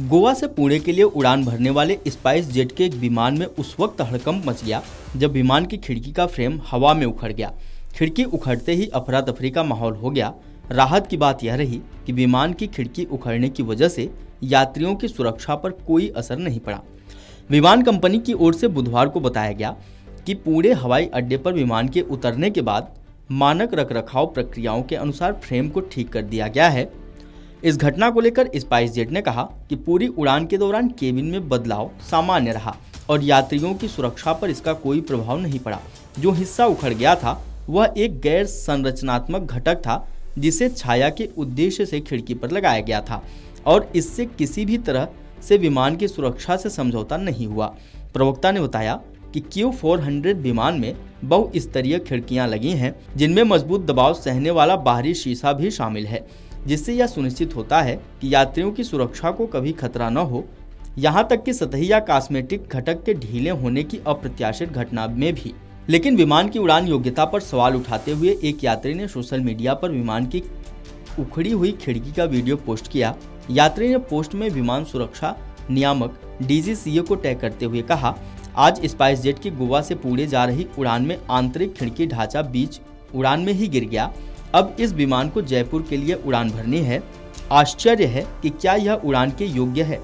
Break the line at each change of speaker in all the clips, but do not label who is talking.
गोवा से पुणे के लिए उड़ान भरने वाले स्पाइस जेट के एक विमान में उस वक्त हड़कंप मच गया जब विमान की खिड़की का फ्रेम हवा में उखड़ गया। खिड़की उखड़ते ही अफरा तफरी का माहौल हो गया। राहत की बात यह रही कि विमान की खिड़की उखड़ने की वजह से यात्रियों की सुरक्षा पर कोई असर नहीं पड़ा। विमान कंपनी की ओर से बुधवार को बताया गया कि पुणे हवाई अड्डे पर विमान के उतरने के बाद मानक रखरखाव प्रक्रियाओं के अनुसार फ्रेम को ठीक कर दिया गया है। इस घटना को लेकर स्पाइस जेट ने कहा कि पूरी उड़ान के दौरान केबिन में बदलाव सामान्य रहा और यात्रियों की सुरक्षा पर इसका कोई प्रभाव नहीं पड़ा। जो हिस्सा उखड़ गया था वह एक गैर संरचनात्मक घटक था जिसे छाया के उद्देश्य से खिड़की पर लगाया गया था और इससे किसी भी तरह से विमान की सुरक्षा से समझौता नहीं हुआ। प्रवक्ता ने बताया कि Q400 विमान में बहुस्तरीय खिड़कियां लगी हैं जिनमें मजबूत दबाव सहने वाला बाहरी शीशा भी शामिल है, जिससे यह सुनिश्चित होता है कि यात्रियों की सुरक्षा को कभी खतरा न हो। यहाँ तक कि सतही या कॉस्मेटिक घटक के ढीले होने की अप्रत्याशित घटना में भी। लेकिन विमान की उड़ान योग्यता पर सवाल उठाते हुए एक यात्री ने सोशल मीडिया पर विमान की उखड़ी हुई खिड़की का वीडियो पोस्ट किया। यात्री ने पोस्ट में विमान सुरक्षा नियामक DGCA को टैग करते हुए कहा, आज स्पाइस जेट की गोवा से पुणे जा रही उड़ान में आंतरिक खिड़की ढांचा बीच उड़ान में ही गिर गया। अब इस विमान को जयपुर के लिए उड़ान भरनी है। आश्चर्य है कि क्या यह उड़ान के योग्य है।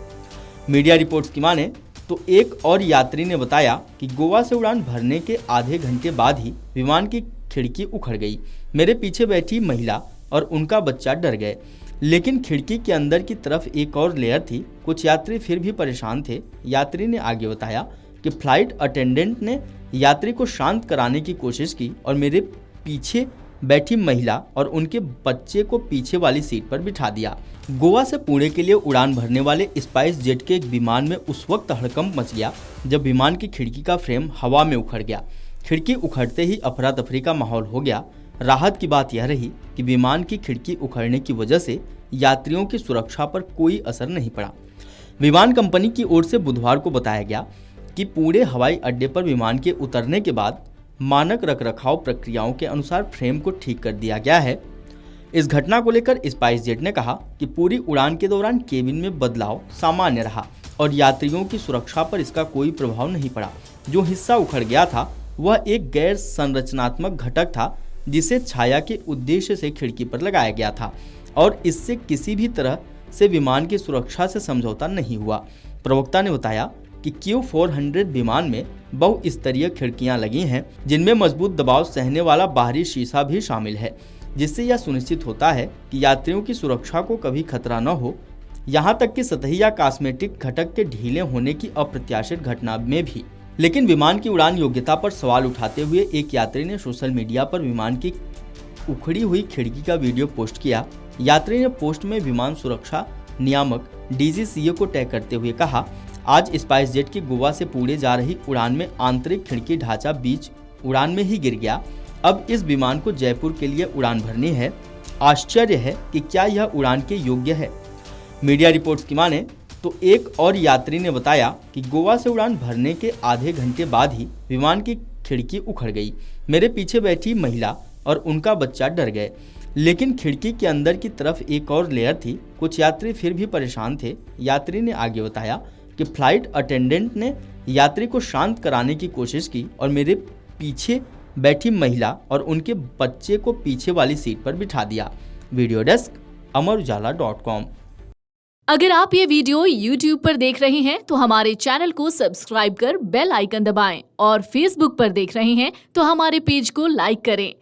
मीडिया रिपोर्ट्स की माने तो एक और यात्री ने बताया कि गोवा से उड़ान भरने के आधे घंटे बाद ही विमान की खिड़की उखड़ गई। मेरे पीछे बैठी महिला और उनका बच्चा डर गए, लेकिन खिड़की के अंदर की तरफ एक और लेयर थी। कुछ यात्री फिर भी परेशान थे। यात्री ने आगे बताया कि फ्लाइट अटेंडेंट ने यात्री को शांत कराने की कोशिश की और मेरे पीछे बैठी महिला और उनके बच्चे को पीछे वाली सीट पर बिठा दिया। गोवा से पुणे के लिए उड़ान भरने वाले स्पाइस जेट के एक विमान में उस वक्त हड़कंप मच गया जब विमान की खिड़की का फ्रेम हवा में उखड़ गया। खिड़की उखड़ते ही अफरा तफरी का माहौल हो गया। राहत की बात यह रही कि विमान की खिड़की उखड़ने की वजह से यात्रियों की सुरक्षा पर कोई असर नहीं पड़ा। विमान कंपनी की ओर से बुधवार को बताया गया कि पुणे हवाई अड्डे पर विमान के उतरने के बाद मानक रखरखाव प्रक्रियाओं के अनुसार फ्रेम को ठीक कर दिया गया है। इस घटना को लेकर स्पाइस जेट ने कहा कि पूरी उड़ान के दौरान केबिन में बदलाव सामान्य रहा और यात्रियों की सुरक्षा पर इसका कोई प्रभाव नहीं पड़ा। जो हिस्सा उखड़ गया था वह एक गैर संरचनात्मक घटक था जिसे छाया के उद्देश्य से खिड़की पर लगाया गया था और इससे किसी भी तरह से विमान की सुरक्षा से समझौता नहीं हुआ। प्रवक्ता ने बताया कि Q400 विमान में बहुस्तरीय खिड़कियां लगी हैं जिनमें मजबूत दबाव सहने वाला बाहरी शीशा भी शामिल है, जिससे यह सुनिश्चित होता है कि यात्रियों की सुरक्षा को कभी खतरा न हो। यहाँ तक कि सतही या कॉस्मेटिक घटक के ढीले होने की अप्रत्याशित घटना में भी। लेकिन विमान की उड़ान योग्यता पर सवाल उठाते हुए एक यात्री ने सोशल मीडिया पर विमान की उखड़ी हुई खिड़की का वीडियो पोस्ट किया। यात्री ने पोस्ट में विमान सुरक्षा नियामक DGCA को टैग करते हुए कहा, आज स्पाइस जेट की गोवा से पुणे जा रही उड़ान में आंतरिक खिड़की ढांचा बीच उड़ान में ही गिर गया। अब इस विमान को जयपुर के लिए उड़ान भरनी है। आश्चर्य है कि क्या यह उड़ान के योग्य है। मीडिया रिपोर्ट्स की माने तो एक और यात्री ने बताया कि गोवा से उड़ान भरने के आधे घंटे बाद ही विमान की खिड़की उखड़ गई। मेरे पीछे बैठी महिला और उनका बच्चा डर गए, लेकिन खिड़की के अंदर की तरफ एक और लेयर थी। कुछ यात्री फिर भी परेशान थे। यात्री ने आगे बताया कि फ्लाइट अटेंडेंट ने यात्री को शांत कराने की कोशिश की और मेरे पीछे बैठी महिला और उनके बच्चे को पीछे वाली सीट पर बिठा दिया। Video desk amarujala.com।
अगर आप ये वीडियो YouTube पर देख रहे हैं तो हमारे चैनल को सब्सक्राइब कर बेल आइकन दबाएं और Facebook पर देख रहे हैं तो हमारे पेज को लाइक करें।